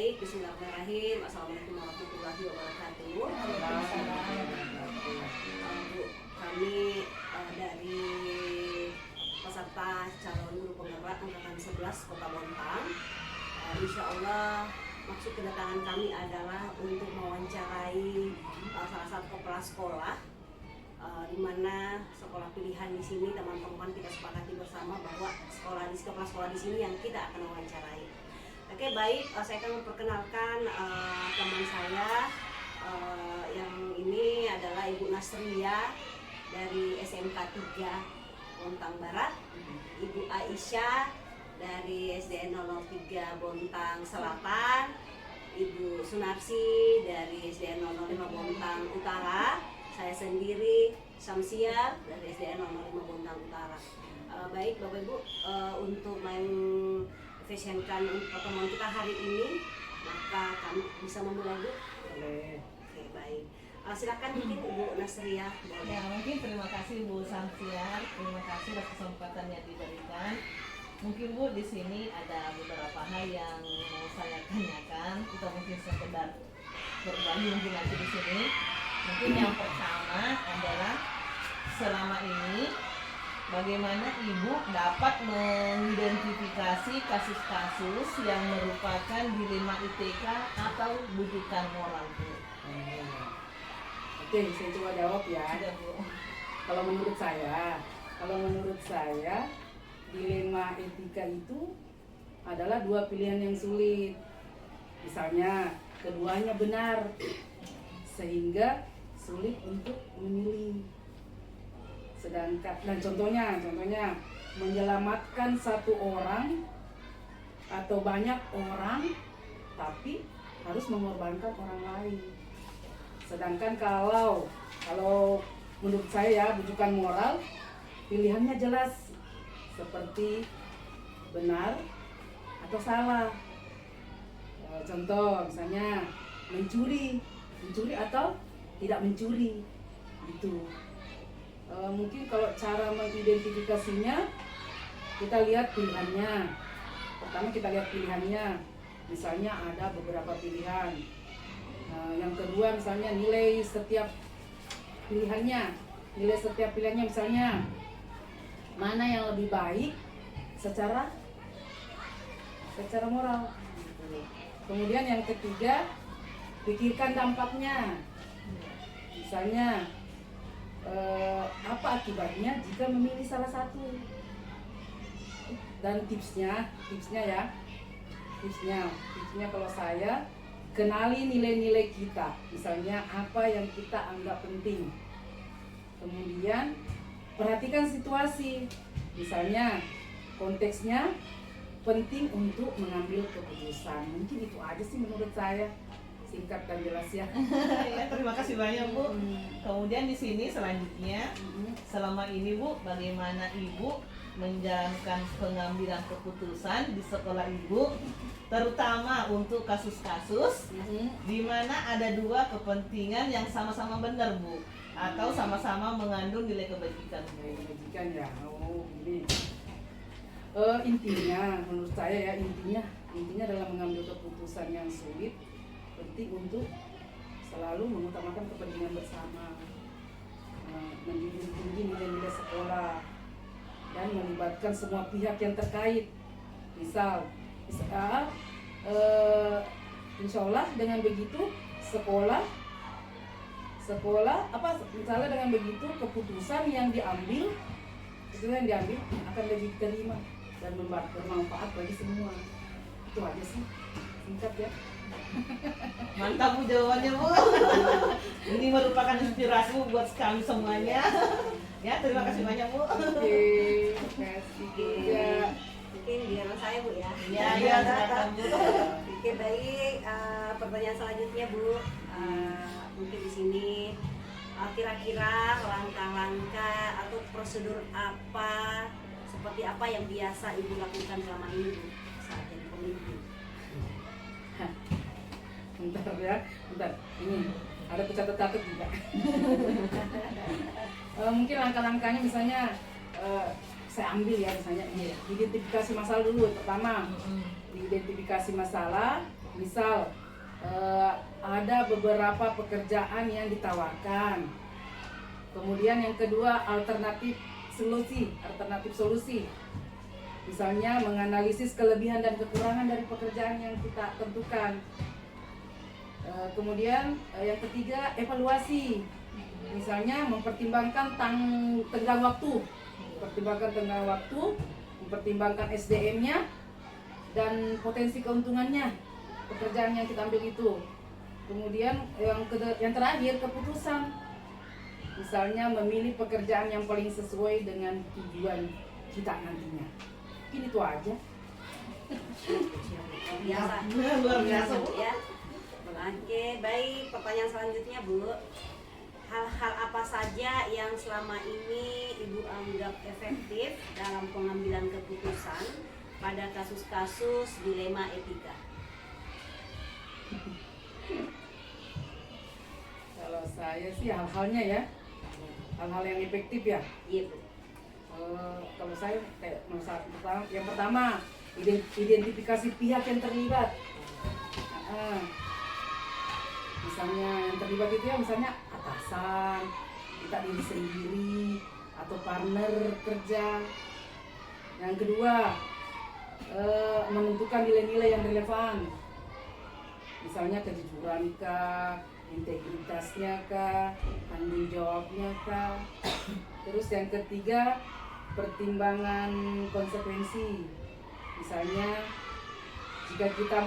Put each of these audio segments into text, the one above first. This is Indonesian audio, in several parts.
Baik, bismillahirrahmanirrahim. Assalamualaikum warahmatullahi wabarakatuh. Bu, kami dari peserta calon guru penggerak angkatan 11 Kota Bontang. Insya Allah maksud kedatangan kami adalah untuk mewawancarai salah satu kepala sekolah, di mana sekolah pilihan di sini teman-teman kita sepakati bersama bahwa kepala sekolah di sini yang kita akan wawancarai. Oke, baik, saya akan memperkenalkan teman saya yang ini adalah Ibu Nasria dari SMK 3 Bontang Barat, Ibu Aisyah dari SDN 003 Bontang Selatan, Ibu Sunarsi dari SDN 005 Bontang Utara, saya sendiri Samsiar dari SDN 005 Bontang Utara. Baik Bapak Ibu, untuk mengekspresikan pertemuan kita hari ini, maka kami bisa memulai Bu. Boleh. Oke, baik. Silakan mungkin Ibu Nasria. Ya, mungkin terima kasih Bu Samsiar, terima kasih atas kesempatan yang diberikan. Mungkin Bu di sini ada beberapa hal yang mau saya tanyakan. Kita mungkin sekedar berbagi mungkin nanti di sini. Mungkin yang pertama adalah selama ini bagaimana Ibu dapat mengidentifikasi kasus-kasus yang merupakan dilema ITK atau bujukan moral Bu? Oke, saya coba jawab ya. Sudah Bu. Kalau menurut saya dilema etika itu adalah dua pilihan yang sulit. Misalnya keduanya benar, sehingga sulit untuk memilih. Sedangkan dan contohnya menyelamatkan satu orang atau banyak orang, tapi harus mengorbankan orang lain. Sedangkan kalau menurut saya bujukan moral, pilihannya jelas, seperti benar atau salah. Contoh misalnya mencuri atau tidak mencuri, itu. Mungkin kalau cara mengidentifikasinya, kita lihat pilihannya. Pertama kita lihat pilihannya, misalnya ada beberapa pilihan. Yang kedua misalnya nilai setiap pilihannya, misalnya mana yang lebih baik secara moral. Kemudian yang ketiga, pikirkan dampaknya. Misalnya apa akibatnya jika memilih salah satu. Dan tipsnya kalau saya, kenali nilai-nilai kita. Misalnya apa yang kita anggap penting. Kemudian perhatikan situasi. Misalnya konteksnya penting untuk mengambil keputusan. Mungkin itu aja sih menurut saya, singkat dan jelas ya. Ya, terima kasih banyak Bu. Kemudian di sini selanjutnya, selama ini Bu, bagaimana Ibu menjalankan pengambilan keputusan di sekolah Ibu, terutama untuk kasus-kasus di mana ada dua kepentingan yang sama-sama benar Bu, atau sama-sama mengandung nilai kebajikan Bu. Kebajikan ya. Oh, ini. Intinya menurut saya ya, intinya dalam mengambil keputusan yang sulit, penting untuk selalu mengutamakan kepentingan bersama, menjunjung tinggi nilai-nilai sekolah, dan melibatkan semua pihak yang terkait. Misal insya Allah dengan begitu misalnya dengan begitu keputusan yang diambil akan lebih diterima dan bermanfaat bagi semua. Itu aja sih, singkat ya. Mantap Bu jawabannya Bu. Ini merupakan inspirasi Bu buat kami semuanya. Ya, terima kasih banyak Bu. Oke, terima kasih juga. Mungkin biar saya Bu ya. Ya, silakan Bu. Oke, baik. Pertanyaan selanjutnya Bu, mungkin di sini kira-kira langkah-langkah atau prosedur apa, seperti apa yang biasa Ibu lakukan selama ini Bu saat jadi pemimpin? Bentar. Ini ada pecatat-catat juga. Mungkin langkah-langkahnya misalnya saya ambil ya, misalnya identifikasi masalah dulu. Pertama, identifikasi masalah, Misal ada beberapa pekerjaan yang ditawarkan. Kemudian yang kedua alternatif solusi. Misalnya menganalisis kelebihan dan kekurangan dari pekerjaan yang kita tentukan. Kemudian yang ketiga evaluasi. Misalnya mempertimbangkan tenggang waktu, mempertimbangkan SDM-nya dan potensi keuntungannya pekerjaan yang kita ambil itu. Kemudian yang terakhir keputusan. Misalnya memilih pekerjaan yang paling sesuai dengan tujuan kita nantinya. Mungkin itu aja. Luar biasa Bu ya. Oke, baik, pertanyaan selanjutnya Bu. Hal-hal apa saja yang selama ini Ibu anggap efektif dalam pengambilan keputusan pada kasus-kasus dilema etika? Kalau saya sih hal-halnya ya, hal-hal yang efektif ya. Iya Bu. Kalau saya yang pertama identifikasi pihak yang terlibat. Misalnya yang terlibat itu ya misalnya atasan, kita diri sendiri atau partner kerja. Yang kedua menentukan nilai-nilai yang relevan. Misalnya kejujuran kah, integritasnya kah, tanggung jawabnya kah. Terus yang ketiga pertimbangan konsekuensi. Misalnya jika kita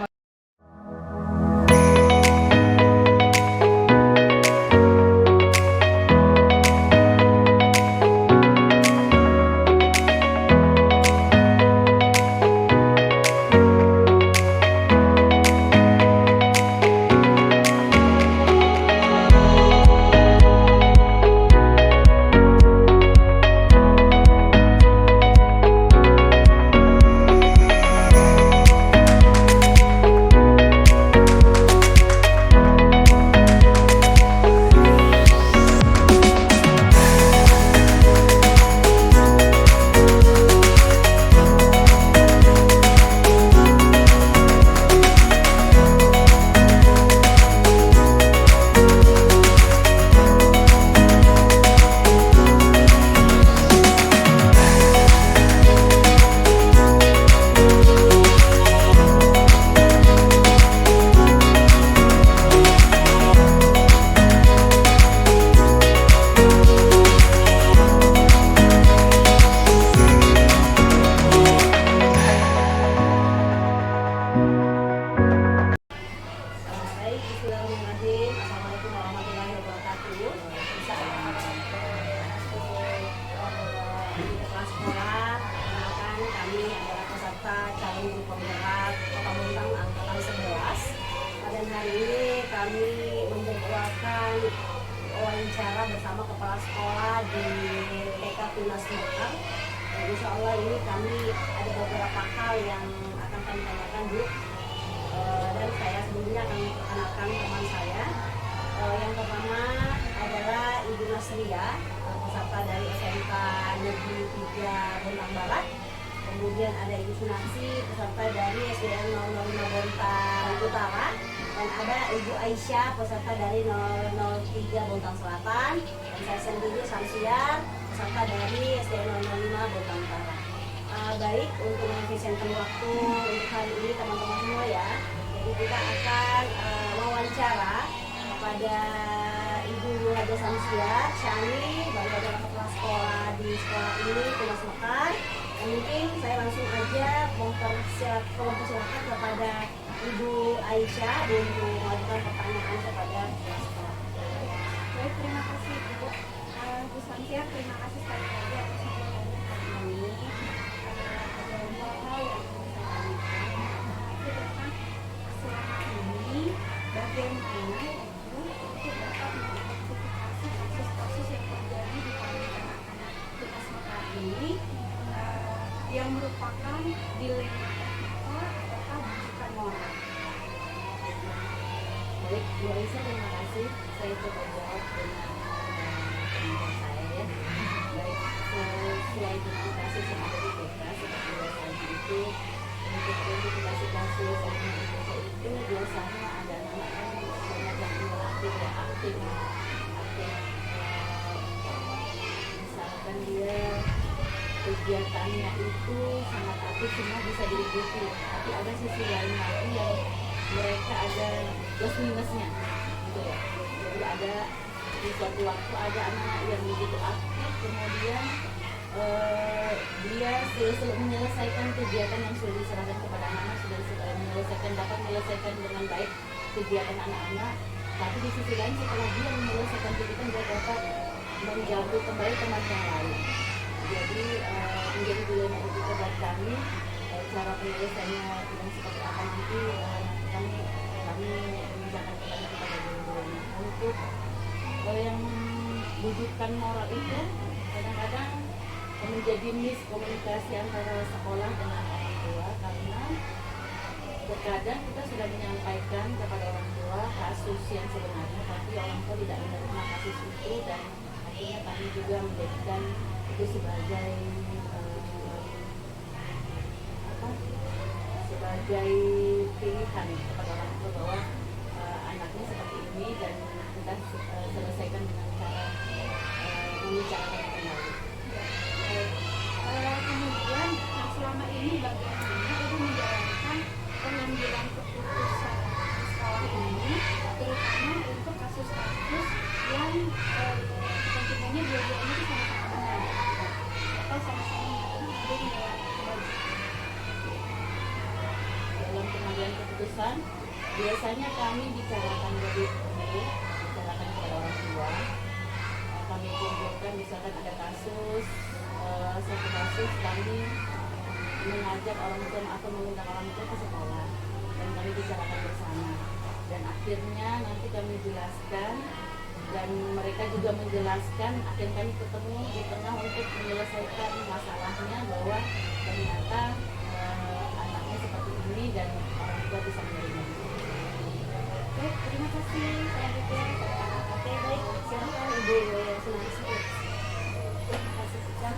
wawancara bersama kepala sekolah di TK Tunas Mekar. Insya Allah ini kami ada beberapa hal yang akan kami tanyakan Bu. Dan saya sebelumnya akan memperkenalkan teman saya. Yang pertama adalah Ibu Nasria, peserta dari SMK Negeri 3 Bontang Barat. Kemudian ada Ibu Sunarsi, peserta dari SDN 005 Bontang Utara. Dan ada Ibu Aisyah, peserta dari 003 Bontang Selatan. Dan saya sendiri Samsiar, peserta dari SDN 005 Bontang Utara. Baik, untuk mengefisienkan waktu untuk hari ini teman-teman semua ya. Jadi kita akan wawancara kepada Ibu Haja Samsiar Syani, bagi kepala sekolah di sekolah ini Tunas Mekar. Dan mungkin saya langsung aja mempersilakan kepada Ibu Aisyah untuk mengajukan pertanyaan kepada kepala sekolah. Baik, terima kasih Ibu. Bu Samsiar, terima kasih sekali lagi atas waktu hari ini. Ada dua hal yang ingin saya tanyakan. Tentang selama ini bagaimana Ibu untuk dapat mengidentifikasi kasus-kasus yang terjadi di kalangan anak-anak Tunas Mekar ini yang merupakan dilema etika atau bukan moral. Baik, Bu Aisyah, terima kasih. Saya coba jawab dengan teman saya ya. Baik, selain identifikasi seperti TK, seperti tadi itu untuk identifikasi kasus Indonesia itu biasanya ada anak-anak yang aktif ya, aktif misalkan dia kegiatannya itu sangat aktif, semua bisa diikuti, tapi ada sisi lain lagi yang mereka ada plus minusnya gitu ya. Jadi ada di suatu waktu ada anak yang begitu aktif, kemudian dia sudah menyelesaikan kegiatan yang sudah diserahkan kepada anak-anak, dapat menyelesaikan dengan baik kegiatan anak-anak, tapi di sisi lain setelah dia menyelesaikan kegiatan dia dapat mengganggu kembali teman yang lain. Jadi menjadi dilema itu buat kami, cara penyelesaiannya yang seperti apa nanti kami menginjakan kepada guru-guru. Untuk yang bujukan moral itu kadang-kadang menjadi miskomunikasi antara sekolah dengan orang tua, karena terkadang kita sudah menyampaikan kepada orang tua kasus yang sebenarnya, tapi orang tua tidak menerima kasus itu, dan akhirnya kami juga menjadikan itu sebagai sebagai pilihan kepada orang tua bahwa anaknya seperti ini dan kita selesaikan dengan cara membicarakan kembali. Kemudian selama ini bagaimana Ibu menjalankan pengambilan keputusan di sekolah ini, terutama untuk kasus-kasus yang konsumennya dua-duanya itu sama-sama benar atau sama-sama mengalami Dalam pengambilan keputusan biasanya kami bicarakan lebih dulu, bicarakan kepada orang tua. Kami kumpulkan, misalkan ada kasus, satu kasus kami mengajak orang tua atau mengundang orang tua ke sekolah dan kami bicarakan bersama, dan akhirnya nanti kami jelaskan dan mereka juga menjelaskan, akhirnya kami ketemu di tengah untuk menyelesaikan masalahnya bahwa ternyata anaknya seperti ini dan orang tua bisa menerima. Oke, terima kasih. Selanjutnya, oke baik, silakan Ibu Sunarsi. Terima kasih juga.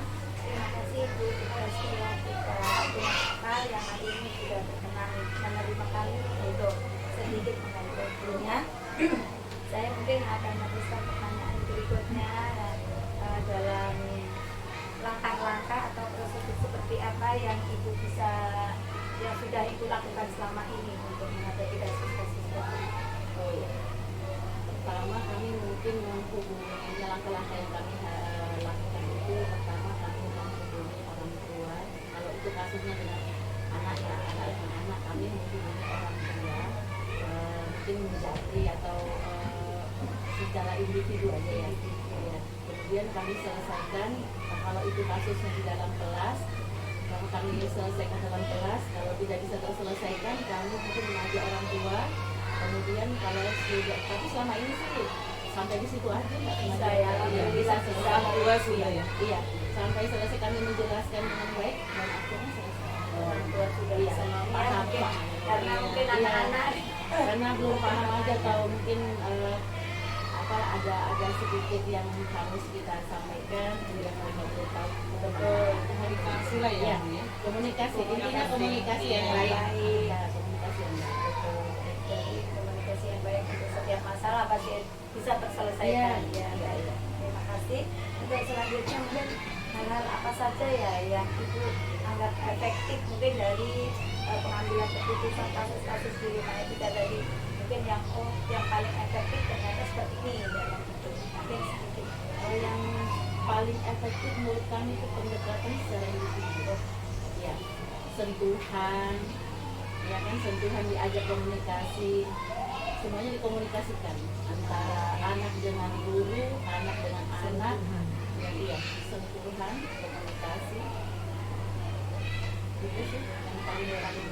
Terima kasih Ibu Prasetya kita yang hari ini sudah berkenan menerima kami untuk sedikit mengobrolnya. Saya mungkin akan meneruskan pertanyaan berikutnya dalam langkah-langkah atau prosedur seperti apa yang Ibu bisa, yang sudah Ibu lakukan selama ini untuk menghadapi kasus-kasus seperti ini. Oh ya, pertama kami mungkin menghubungi langkah-langkah yang kami lakukan itu, pertama kami menghubungi orang tua. Kalau itu kasusnya dengan anak ya, anak kami menghubungi orang tua, mungkin menjadi atau secara individu aja ya. Kemudian kami selesaikan, kalau itu kasusnya di dalam kelas, kalau kami selesaikan dalam kelas, kalau tidak bisa terselesaikan kami mungkin mengajak orang tua. Kemudian kalau sudah, tapi selama ini sih sampai di situ aja nggak Bisa ya, bisa selesai. Dua sudah ya. Iya, sampai selesai kami menjelaskan dengan baik dan akhirnya selesai. Orang tua sudah Iya, bisa paham, mungkin paham. karena Iya, mungkin iya. anak-anak Karena belum paham aja, atau mungkin ada sedikit yang harus kita sampaikan, kemudian mereka belum tahu. Komunikasi lah ya. Iya, komunikasi, intinya komunikasi yang baik. Iya, komunikasi yang baik. dari komunikasi yang baik untuk setiap masalah pasti bisa terselesaikan. Iya, iya, iya. Terima kasih. Untuk selanjutnya mungkin hal-hal apa saja ya yang Ibu anggap efektif mungkin dari pengambilan keputusan kasus-kasus di rumah kita tadi, mungkin yang paling efektif ternyata seperti ini dalam itu mungkin sedikit. Yang paling efektif menurut kami itu pendekatan secara individu. Ya, sentuhan, ya kan, sentuhan, diajak komunikasi, semuanya dikomunikasikan antara anak dengan guru, anak dengan anak. Iya, sentuhan, komunikasi, itu sih yang paling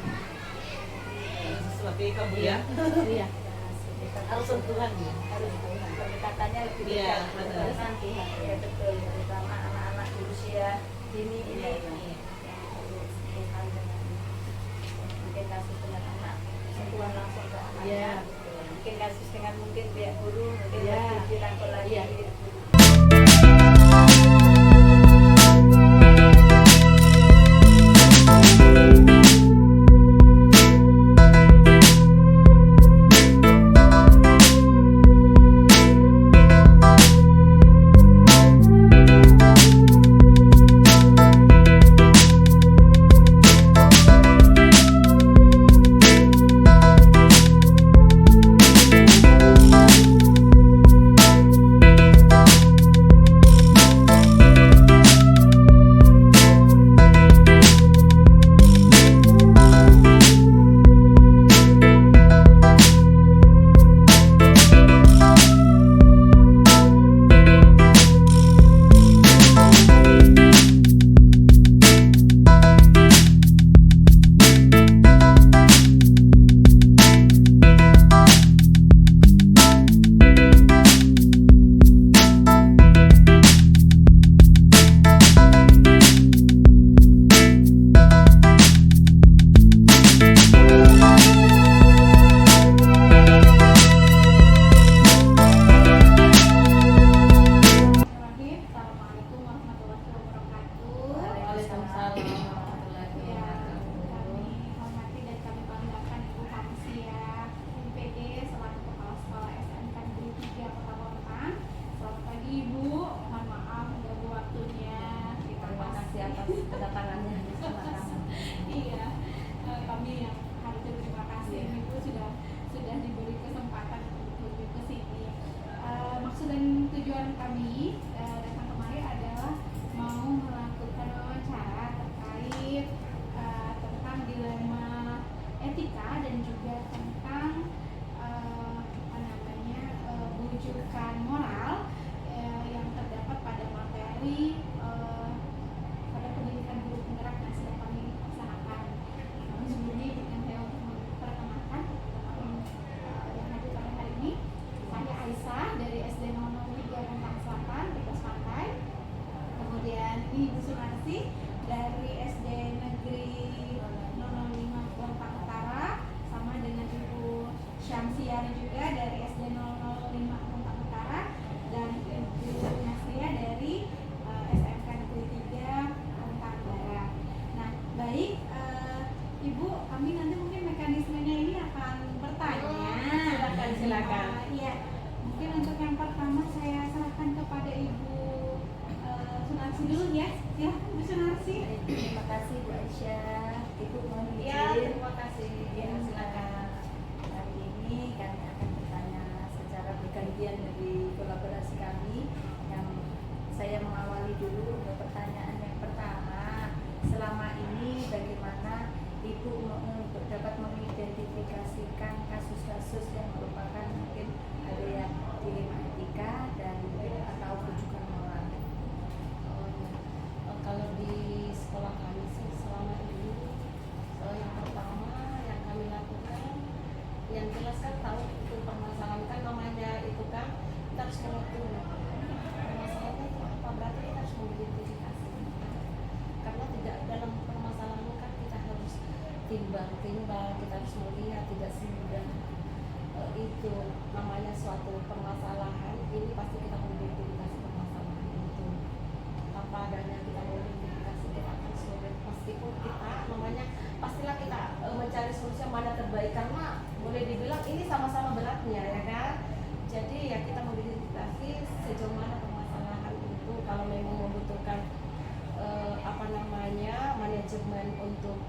Seperti kamu ya. Iya, harus sentuhan ya. Harus pendekatannya lebih Iya, dekat. betul. Harus sentuhan. Ya betul, terutama anak-anak di usia dini ini Iya, iya. yang perlu sentuhan dengan mungkin kasus dengan anak, sentuhan langsung ke anaknya. Iya. Mungkin kasus dengan mungkin pihak guru, mungkin Iya. lebih dirangkul lagi. Iya. rujukan moral yang terdapat pada materi pada pendidikan guru penggerak yang sedang kami laksanakan. Namun sebelumnya izinkan saya untuk memperkenalkan yang hadir pada hari ini. Saya Aisyah dari SD 003 Bontang Selatan, Tegas Pantai. Kemudian ini Ibu Sunarsi dari SD Negeri 005 Bontang Utara, sama dengan Ibu Syamsiar juga dari SD 005 Bontang Utara, dan Ibu Nasria dari SMK Negeri 3 Bontang Barat. Nah, baik Ibu, kami nanti mungkin mekanismenya ini akan bertanya. Silakan. Iya, mungkin untuk yang pertama saya serahkan kepada Ibu Sunarsi dulu ya. Silahkan Bu Sunarsi. Terima kasih Bu Aisyah. Ibu mohon Ya, izin. terima kasih. Ya, silakan. Hari ini kami akan bertanya secara bergantian dari kolaborasi kami. Yang saya mengawali dulu untuk pertanyaan yang pertama. Selama ini bagaimana Ibu untuk dapat mengidentifikasikan kasus-kasus yang merupakan mungkin ada yang dilema etika dan atau rujukan moral? Kalau di sekolah kami sih selama ini yang pertama yang kami lakukan, yang jelas kan tahu itu permasalahan kan namanya itu kan kita harus mengatur permasalahannya itu apa, berarti kita harus mengidentifikasi, karena tidak dalam permasalahan kan kita harus timbang-timbang, kita harus melihat tidak semudah itu namanya suatu permasalahan ini pasti kita mengidentifikasi permasalahan itu apa adanya, kita mengidentifikasi kita akan sulit meskipun kita namanya pastilah kita mencari solusi yang mana terbaik karena boleh dibilang ini sama-sama beratnya ya kan. Jadi ya kita mengidentifikasi sejauh mana permasalahan itu, kalau memang membutuhkan apa namanya manajemen untuk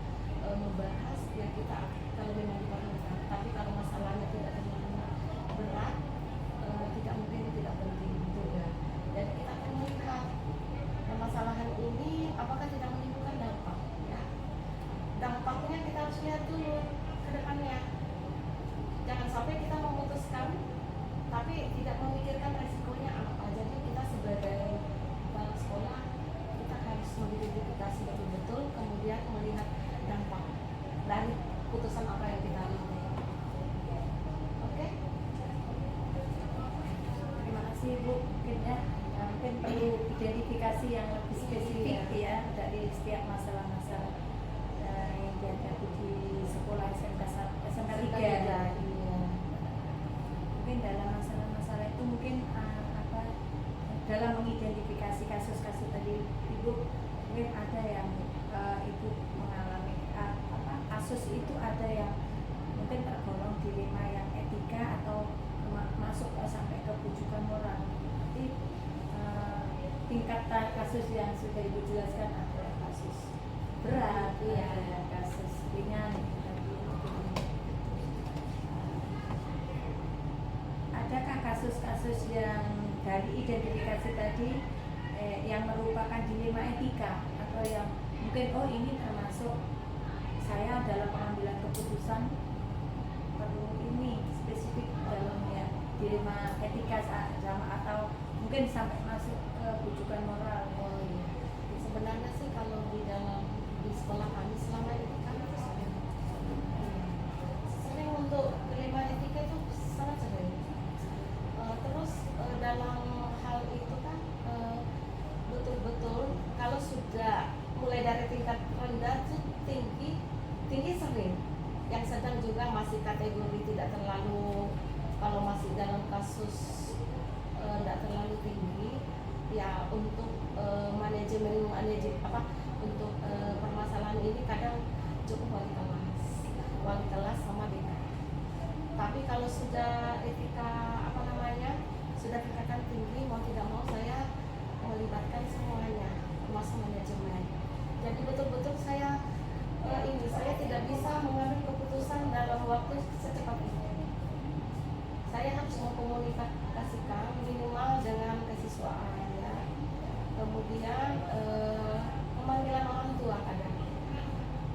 membahas ya kita kalau memang diperlukan, tapi kalau masalahnya tidak terlalu berat tidak mungkin tidak penting juga. Dan kita akan melihat permasalahan ini apakah tidak menimbulkan dampak ya. Dampaknya kita harus lihat dulu ke depannya, jangan sampai kita memutuskan tapi tidak memikirkan resikonya apa. Jadi kita sebagai kepala sekolah kita harus mengidentifikasi betul-betul, kemudian melihat dampak dari putusan apa yang kita ambil. Oke? Terima kasih Bu. Mungkin ya, mungkin perlu identifikasi yang lebih spesifik ya dari setiap masalah-masalah yang dihadapi di sekolah SMK 3. Iya. Mungkin dalam masalah-masalah itu mungkin dalam mengidentifikasi kasus-kasus tadi Ibu mungkin ada yang Ibu mengalami kasus itu ada yang mungkin tergolong dilema yang etika atau masuk sampai ke rujukan moral. Jadi tingkatan kasus yang sudah Ibu jelaskan ada kasus berat, ada kasus ringan. Adakah kasus-kasus yang dari identifikasi tadi yang merupakan dilema etika atau yang mungkin ini termasuk saya dalam pengambilan keputusan perlu ini spesifik dalam ya dilema etika sama atau mungkin sampai masuk ke rujukan moral? Sebenarnya sih kalau di sekolah kami selama ini kami sering untuk dilema etika itu sangat sering. Terus dalam hal itu kan betul-betul kalau sudah mulai dari tingkat rendah itu tinggi sering, yang sedang juga masih kategori tidak terlalu, kalau masih dalam kasus tidak terlalu tinggi ya untuk manajemen untuk permasalahan ini kadang cukup wali kelas sama dekan. Tapi kalau sudah etika sudah tingkatan tinggi, mau tidak mau saya melibatkan semuanya termasuk manajemen. Jadi betul-betul saya tidak bisa mengambil keputusan dalam waktu secepat itu. Saya harus mengkomunikasikan minimal dengan kesiswaan ya. Kemudian pemanggilan orang tua kadang.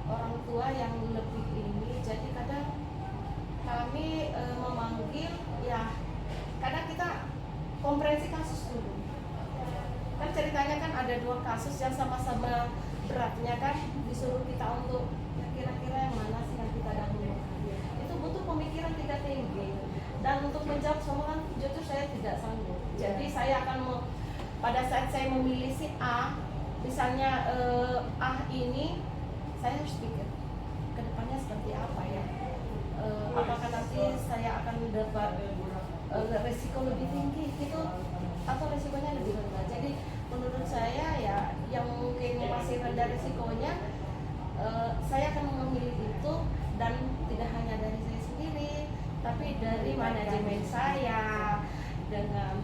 Orang tua yang lebih ini, jadi kadang kami memanggil ya, kadang kita dua kasus yang sama-sama beratnya kan, disuruh kita untuk ya kira-kira yang mana sih yang kita dahulukan. Itu butuh pemikiran tidak tinggi, dan untuk menjawab semua kan jujur saya tidak sanggup. Jadi saya akan pada saat saya memilih si A, misalnya A ini, saya harus pikir ke depannya seperti apa ya. Apakah nanti saya akan dapat resiko lebih tinggi gitu, atau resikonya lebih rendah. Jadi menurut saya ya yang mungkin masih rendah resikonya, saya akan memilih itu, dan tidak hanya dari saya sendiri, tapi dari manajemen saya dengan